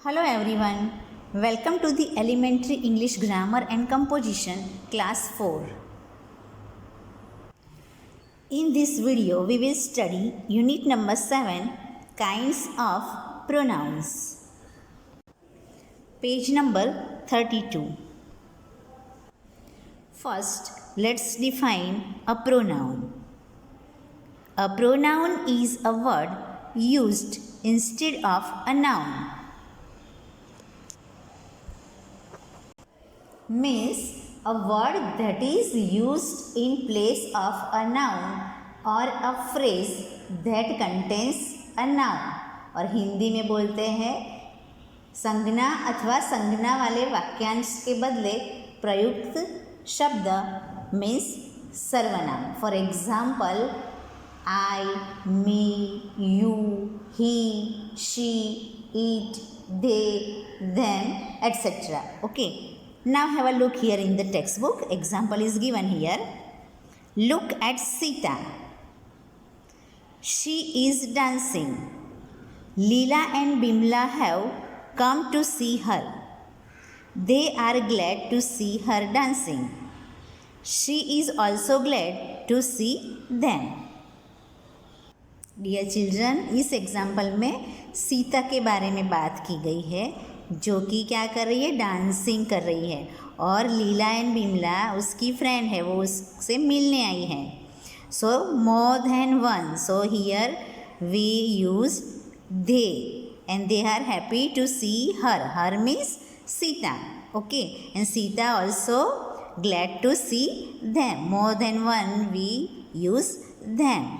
Hello everyone, welcome to the Elementary English Grammar and Composition Class 4. In this video, we will study Unit number 7, Kinds of Pronouns. Page number 32. First, let's define a pronoun. A pronoun is a word used instead of a noun. Means a word that is used in place of a noun or a phrase that contains a noun. और हिंदी में बोलते हैं संज्ञा अथवा संज्ञा वाले वाक्यांश के बदले प्रयुक्त शब्द मीन्स सर्वनाम. For example I, me, you, he, she, it, they, them etcetera. Okay. Now have a look here in the textbook. Example is given here. Look at Sita. She is dancing. Leela and Bimla have come to see her. They are glad to see her dancing. She is also glad to see them. Dear children, इस example में सीता के बारे में बात की गई है जो कि क्या कर रही है, डांसिंग कर रही है. और लीला एंड बिमला उसकी फ्रेंड है, वो उससे मिलने आई हैं. So more than one, so here we use they and they are happy to see her. Her means Sita. Okay. And Sita also glad to see them. More than one we use them.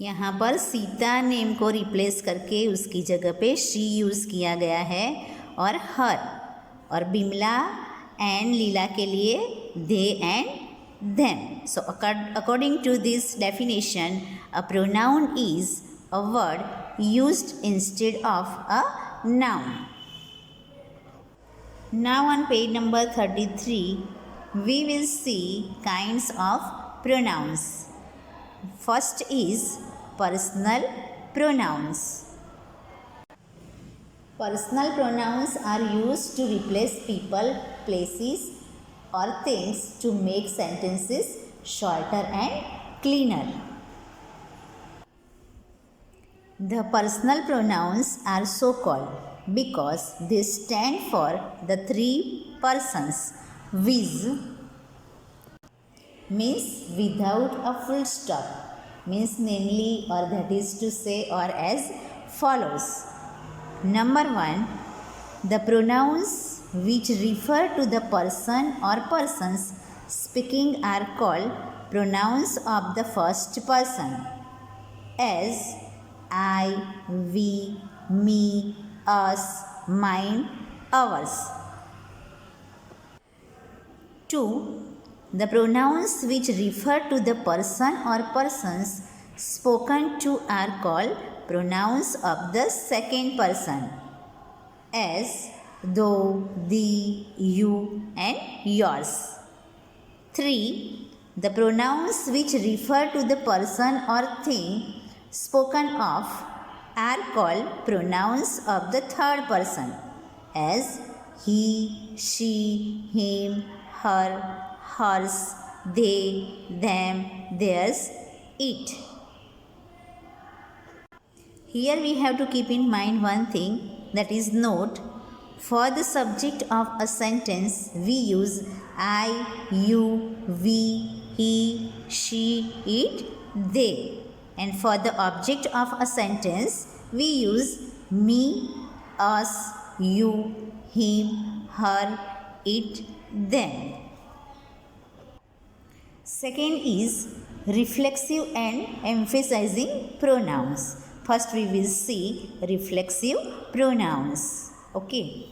यहाँ पर Sita name को replace करके उसकी जगह पे she use किया गया है और हर. और बिमला एंड लीला के लिए they and them. So according to this definition a pronoun is a word used instead of a noun. Now on page number 33 we will see kinds of pronouns. First is personal pronouns. Personal pronouns are used to replace people, places or things to make sentences shorter and cleaner. The personal pronouns are so called because they stand for the three persons. With means without a full stop, means namely or that is to say or as follows. Number 1, the pronouns which refer to the person or persons speaking are called pronouns of the first person, as I, we, me, us, mine, ours. 2, the pronouns which refer to the person or persons spoken to are called pronouns of the second person, as thou, thee, you and yours. 3, the pronouns which refer to the person or thing spoken of are called pronouns of the third person, as he, she, him, her, hers, they, them, theirs, it. Here we have to keep in mind one thing, that is note, for the subject of a sentence we use I, you, we, he, she, it, they. And for the object of a sentence we use me, us, you, him, her, it, them. Second is reflexive and emphasizing pronouns. First we will see reflexive pronouns. Okay.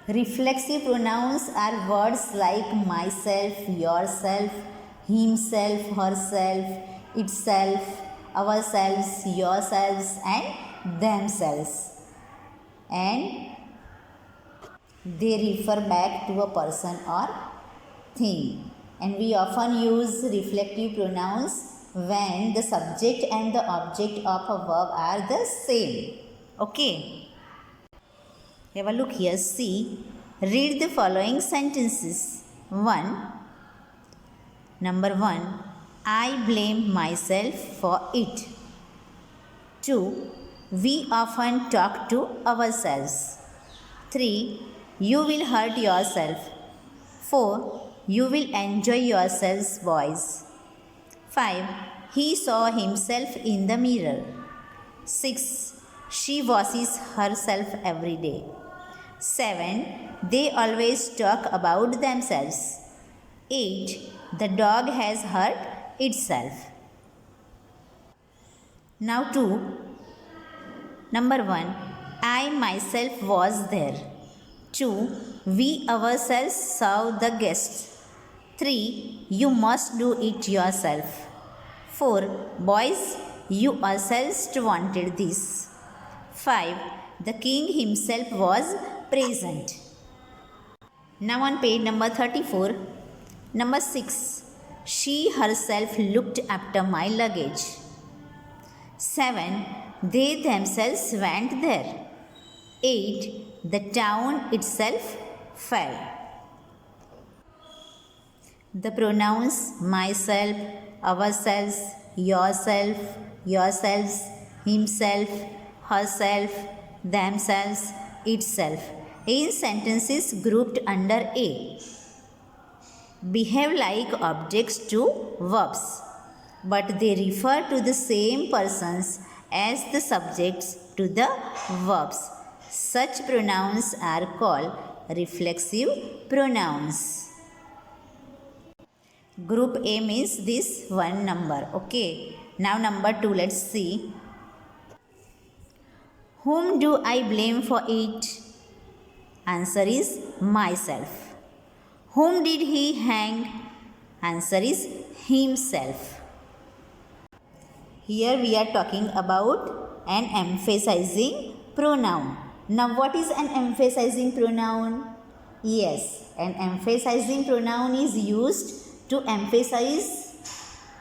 Reflexive pronouns are words like myself, yourself, himself, herself, itself, ourselves, yourselves and themselves. And they refer back to a person or thing. And we often use reflective pronouns when the subject and the object of a verb are the same. Okay. Have a look here. See. Read the following sentences. 1. Number 1. I blame myself for it. 2. We often talk to ourselves. 3. You will hurt yourself. 4. You will enjoy yourselves, boys. 5. He saw himself in the mirror. 6. She washes herself every day. 7. They always talk about themselves. 8. The dog has hurt itself. Now 2. Number 1. I myself was there. 2. We ourselves serve the guests. 3. You must do it yourself. 4. Boys, you yourselves wanted this. 5. The king himself was present. Now on page number 34. Number 6. She herself looked after my luggage. 7. They themselves went there. 8. The town itself fell. The pronouns myself, ourselves, yourself, yourselves, himself, herself, themselves, itself in sentences grouped under A behave like objects to verbs, but they refer to the same persons as the subjects to the verbs. Such pronouns are called reflexive pronouns. Group A means this one number. Okay. Now number 2, let's see. Whom do I blame for it? Answer is myself. Whom did he hang? Answer is himself. Here we are talking about an emphasizing pronoun. Now what is an emphasizing pronoun? Yes, an emphasizing pronoun is used to emphasize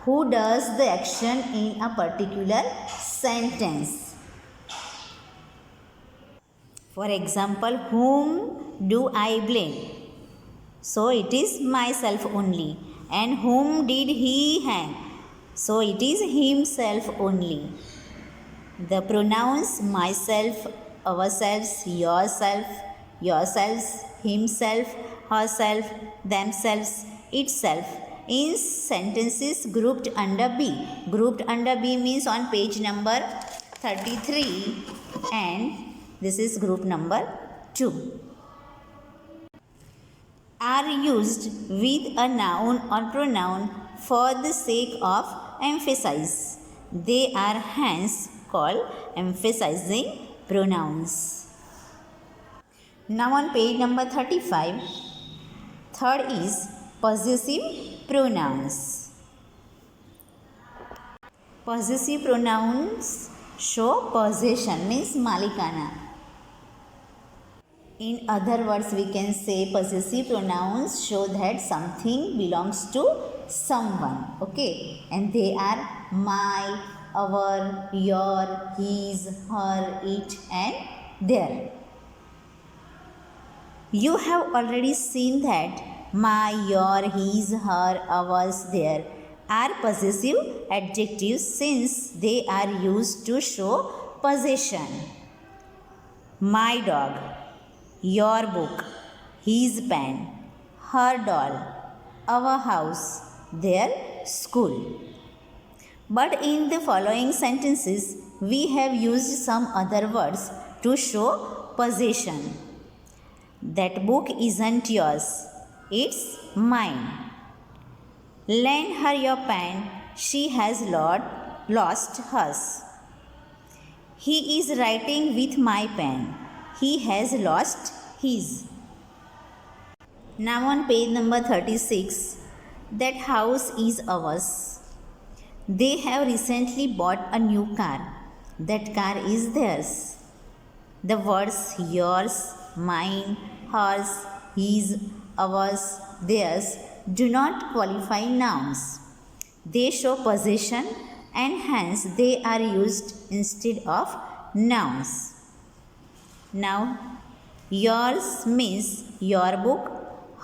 who does the action in a particular sentence. For example, whom do I blame? So it is myself only. And whom did he hang? So it is himself only. The pronouns myself, ourselves, yourself, yourselves, himself, herself, themselves, itself in sentences grouped under B. Grouped under B means on page number 33 and this is group number 2. Are used with a noun or pronoun for the sake of emphasis. They are hence called emphasizing pronouns. Now on page number 35, third is possessive pronouns. Possessive pronouns show possession, means malikana. In other words, we can say possessive pronouns show that something belongs to someone. Okay, and they are my, our, your, his, her, it, and their. You have already seen that my, your, his, her, ours, their are possessive adjectives since they are used to show possession. My dog, your book, his pen, her doll, our house, their school. But in the following sentences, we have used some other words to show possession. That book isn't yours, it's mine. Lend her your pen, she has lost hers. He is writing with my pen, he has lost his. Now on page number 36, that house is ours. They have recently bought a new car. That car is theirs. The words yours, mine, hers, his, ours, theirs do not qualify nouns. They show possession and hence they are used instead of nouns. Now, yours means your book,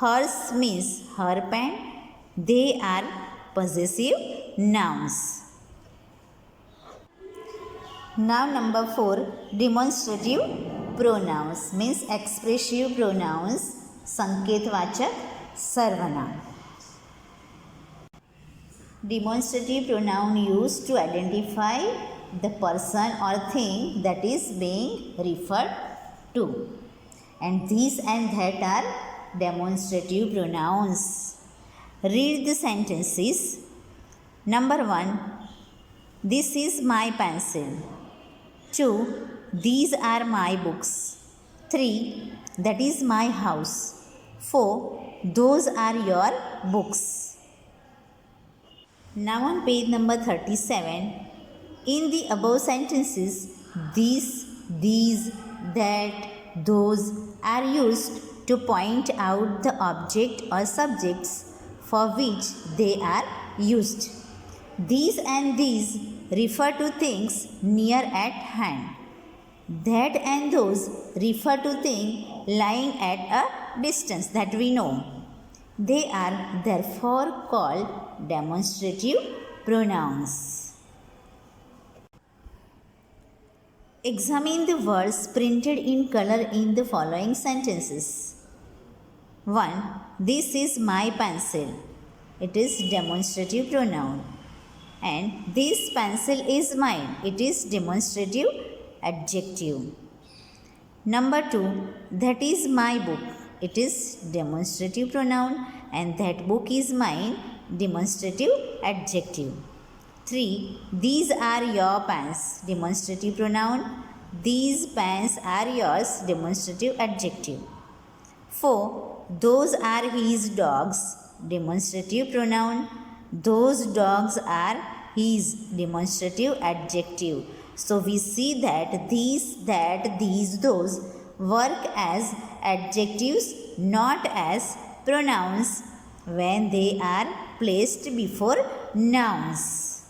hers means her pen. They are possessive nouns. Now number 4, demonstrative pronouns means expressive pronouns, संकेतवाचक सर्वनाम. Demonstrative pronoun used to identify the person or thing that is being referred to. And these and that are demonstrative pronouns. Read the sentences. Number 1, this is my pencil. 2, these are my books. 3, that is my house. 4, those are your books. Now on page number 37, in the above sentences, these, that, those are used to point out the object or subjects for which they are used. These and these refer to things near at hand. That and those refer to things lying at a distance that we know. They are therefore called demonstrative pronouns. Examine the words printed in color in the following sentences. 1. This is my pencil. It is demonstrative pronoun. And this pencil is mine. It is demonstrative adjective. Number 2. That is my book. It is demonstrative pronoun. And that book is mine. Demonstrative adjective. 3. These are your pens. Demonstrative pronoun. These pens are yours. Demonstrative adjective. 4. Those are his dogs. Demonstrative pronoun. Those dogs are his. Demonstrative adjective. So we see that these, that, these, those work as adjectives, not as pronouns when they are placed before nouns.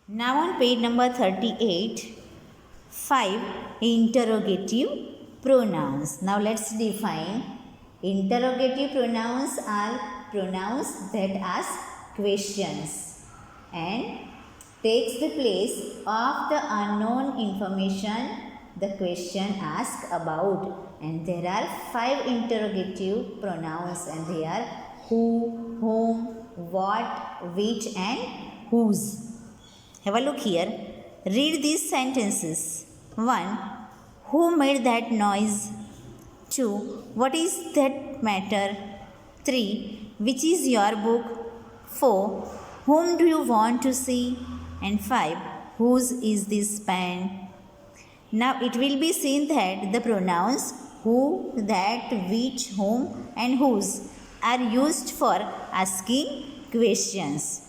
Now on page number 38, 5 interrogative pronouns. Now let's define. Interrogative pronouns are pronouns that ask questions and takes the place of the unknown information the question asks about. And there are 5 interrogative pronouns and they are who, whom, what, which and whose. Have a look here. Read these sentences. 1. Who made that noise? 2. What is that matter? 3. Which is your book? 4. Whom do you want to see? And 5. Whose is this pen? Now it will be seen that the pronouns who, that, which, whom and whose are used for asking questions.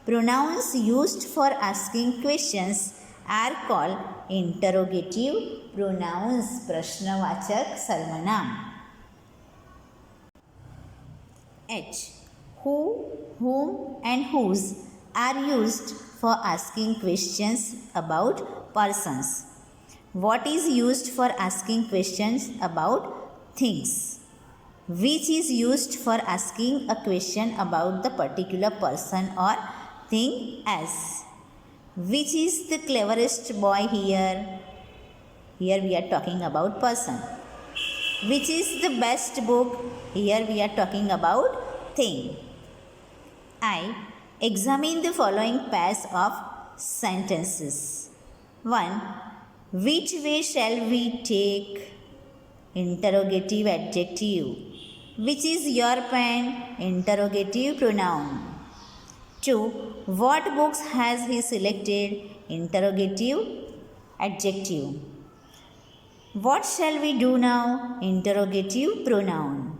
Pronouns used for asking questions are called interrogative pronouns. प्रश्नवाचक सर्वनाम. H. Who, whom and whose are used for asking questions about persons. What is used for asking questions about things? Which is used for asking a question about the particular person or thing as? Which is the cleverest boy here? Here we are talking about person. Which is the best book? Here we are talking about thing. I. Examine the following pairs of sentences. 1. Which way shall we take? Interrogative adjective. Which is your pen? Interrogative pronoun. 2. What books has he selected? Interrogative adjective. What shall we do now? Interrogative pronoun.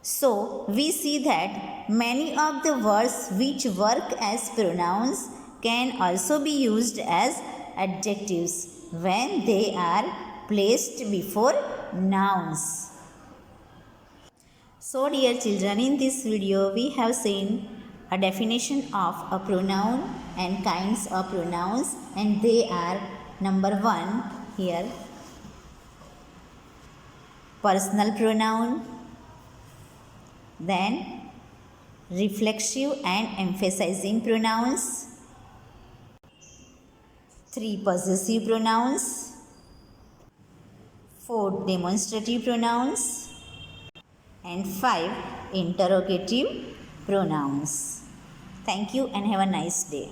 So, we see that many of the words which work as pronouns can also be used as adjectives when they are placed before nouns. So dear children, in this video we have seen a definition of a pronoun and kinds of pronouns, and they are number 1 here, personal pronoun, then reflexive and emphasizing pronouns, 3 possessive pronouns, 4 demonstrative pronouns, and 5 interrogative pronouns. Thank you and have a nice day.